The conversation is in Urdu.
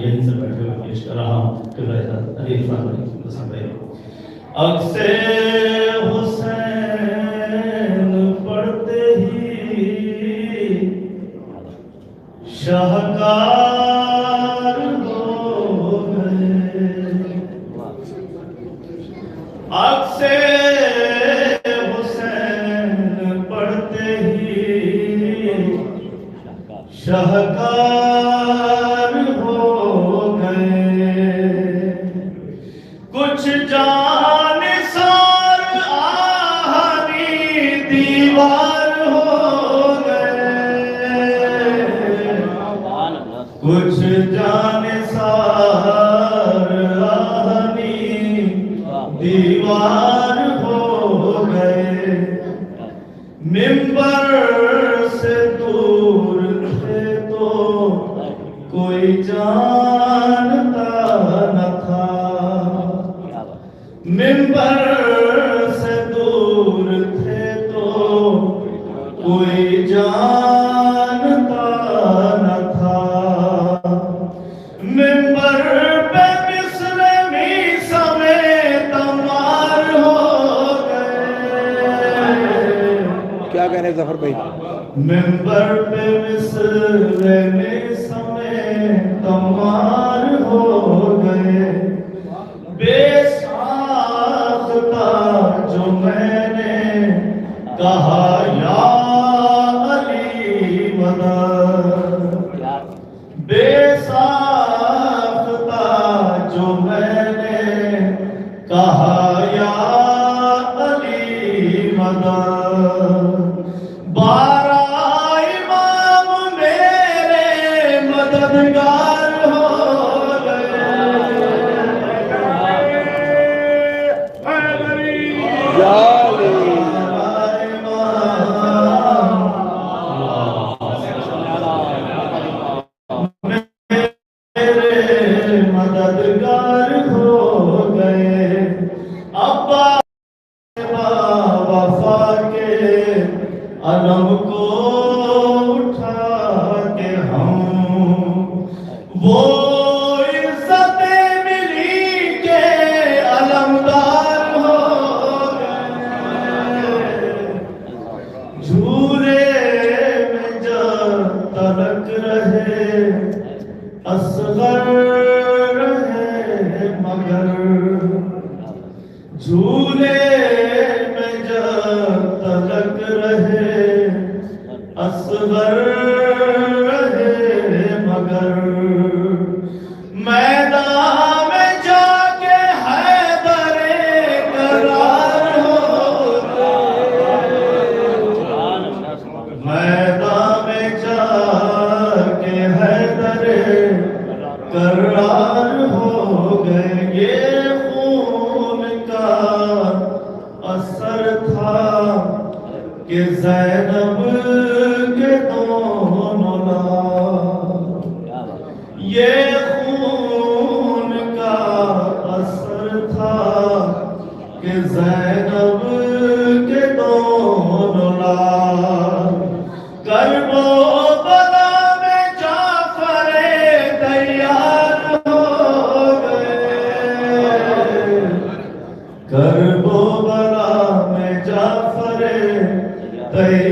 یہیں سے بیٹھے ہوئے پیش کر رہا ہوں کہ علی عرفان بھائی پسند ہے اکسے حسین پڑھتے ہی شاہکار ہو گئے اکسے حسین پڑھتے ہی شاہکار ہو گئے کچھ جان سار آہنی دیوار ہو گئے کچھ جان سار آہنی دیوار ہو گئے ممبر سے دور تھے تو کوئی جانتا نہ تھا ممبر سے دور تھے تو کوئی جانتا نہ تھا ممبر پہ مصر میسا میں تمار ہو گئے کیا کہہ رہے ظفر بھائی ممبر پہ مصر میسا میں تمار ہو گئے بے ساختہ جو میں نے کہا یا علی مدد بے ساختہ جو میں نے کہا یا علی مدد بارہ امام میرے مددگار ہو گئے یا علی مددگار ہو گئے ابا وفا کے علم کو اٹھا کے ہم وہ عزت ملی کے علمدار ہو گئے جھولے میں جب تلک رہے اصغر رہے مگر جھولے میں جب تلک رہے اصغر رہے مگر میدان میں جا کے حیدر قرار ہو میدان میں جا کے حیدر قرار ہو گئے یہ خون کا اثر تھا کہ زینب کے دونوں لال یہ خون کا اثر تھا کہ زینب کے دونوں لال کرب و بلا میں جعفر تیار ہو گئے کرب و بلا میں جعفر تیار